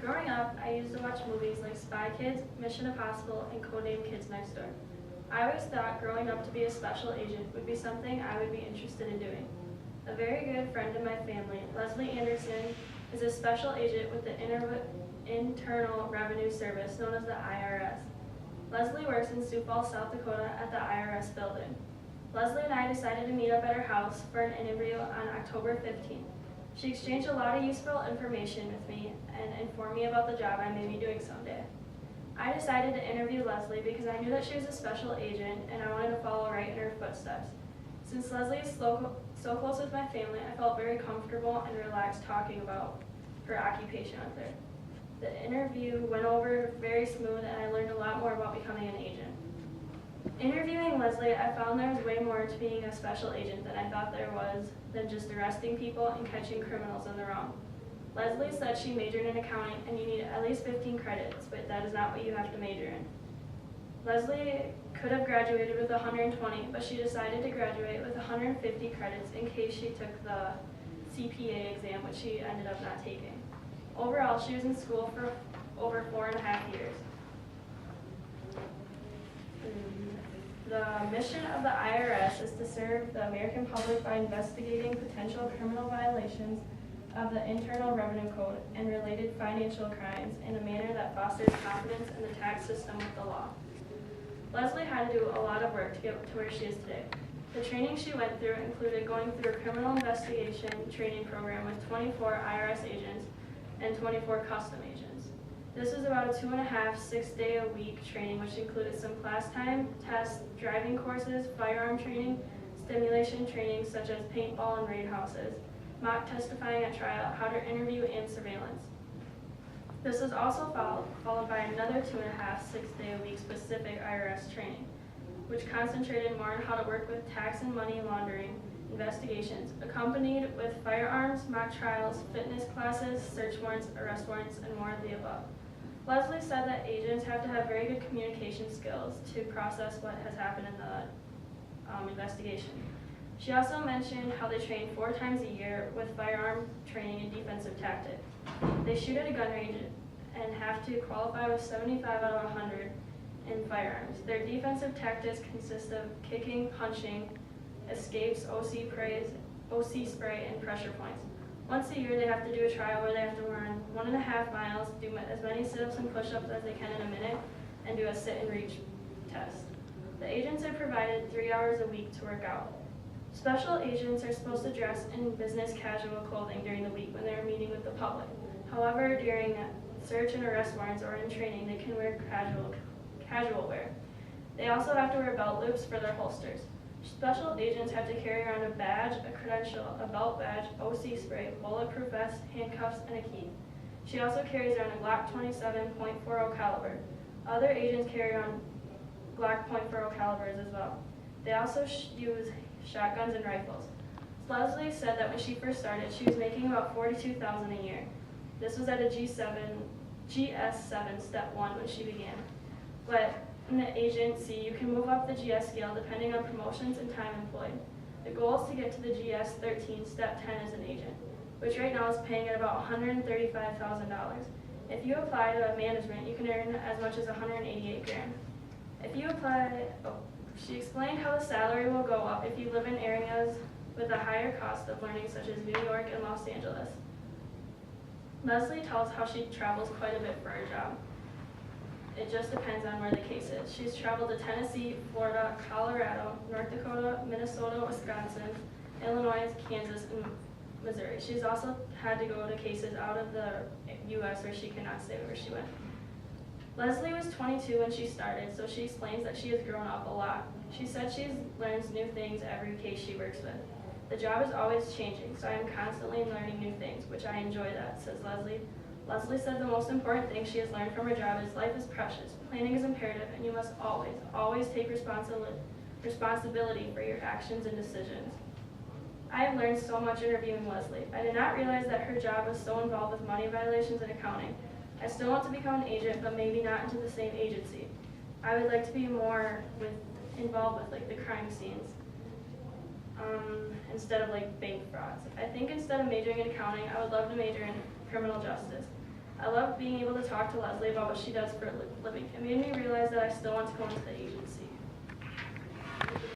Growing up, I used to watch movies like Spy Kids, Mission Impossible, and Codename Kids Next Door. I always thought growing up to be a special agent would be something I would be interested in doing. A very good friend of my family, Leslie Anderson, is a special agent with the Internal Revenue Service, known as the IRS. Leslie works in Sioux Falls, South Dakota at the IRS building. Leslie and I decided to meet up at her house for an interview on October 15th. She exchanged a lot of useful information with me and informed me about the job I may be doing someday. I decided to interview Leslie because I knew that she was a special agent and I wanted to follow right in her footsteps. Since Leslie is so close with my family, I felt very comfortable and relaxed talking about her occupation with her. The interview went over very smooth and I learned a lot more about becoming an agent. Interviewing Leslie, I found there was way more to being a special agent than I thought there was than just arresting people and catching criminals in the wrong. Leslie said she majored in accounting and you need at least 15 credits, but that is not what you have to major in. Leslie could have graduated with 120, but she decided to graduate with 150 credits in case she took the CPA exam, which she ended up not taking. Overall, she was in school for over 4.5 years. The mission of the IRS is to serve the American public by investigating potential criminal violations of the Internal Revenue Code and related financial crimes in a manner that fosters confidence in the tax system with the law. Leslie had to do a lot of work to get to where she is today. The training she went through included going through a criminal investigation training program with 24 IRS agents and 24 custom agents. This was about a 2.5, 6-day-a-week training, which included some class time, tests, driving courses, firearm training, stimulation training such as paintball and raid houses, mock testifying at trial, how to interview, and surveillance. This was also followed by another 2.5, 6-day-a-week specific IRS training, which concentrated more on how to work with tax and money laundering investigations, accompanied with firearms, mock trials, fitness classes, search warrants, arrest warrants, and more of the above. Leslie said that agents have to have very good communication skills to process what has happened in the investigation. She also mentioned how they train 4 times a year with firearm training and defensive tactics. They shoot at a gun range and have to qualify with 75 out of 100 in firearms. Their defensive tactics consist of kicking, punching, escapes, OC spray, and pressure points. Once a year, they have to do a trial where they have to run 1.5 miles, do as many sit-ups and push-ups as they can in a minute, and do a sit-and-reach test. The agents are provided 3 hours a week to work out. Special agents are supposed to dress in business casual clothing during the week when they are meeting with the public. However, during search and arrest warrants or in training, they can wear casual wear. They also have to wear belt loops for their holsters. Special agents have to carry around a badge, a credential, a belt badge, OC spray, bulletproof vest, handcuffs, and a key. She also carries around a Glock 27.40 caliber. Other agents carry around Glock .40 calibers as well. They also use shotguns and rifles. Leslie said that when she first started, she was making about $42,000 a year. This was at a GS7 step 1 when she began. But in the agency, you can move up the GS scale depending on promotions and time employed. The goal is to get to the GS13 step 10 as an agent, which right now is paying at about $135,000. If you apply to management, you can earn as much as $188,000. If you apply, she explained how the salary will go up if you live in areas with a higher cost of learning, such as New York and Los Angeles. Leslie tells how she travels quite a bit for her job. It just depends on where the case is. She's traveled to Tennessee, Florida, Colorado, North Dakota, Minnesota, Wisconsin, Illinois, Kansas, and Missouri. She's also had to go to cases out of the U.S. where she cannot say where she went. Leslie was 22 when she started, so she explains that she has grown up a lot. She said she learns new things every case she works with. The job is always changing, so I am constantly learning new things, which I enjoy that, says Leslie. Leslie said the most important thing she has learned from her job is life is precious, planning is imperative, and you must always take responsibility for your actions and decisions. I have learned so much interviewing Leslie. I did not realize that her job was so involved with money violations and accounting. I still want to become an agent, but maybe not into the same agency. I would like to be more involved with the crime scenes instead of bank frauds. I think instead of majoring in accounting, I would love to major in criminal justice. I love being able to talk to Leslie about what she does for a living. It made me realize that I still want to go into the agency.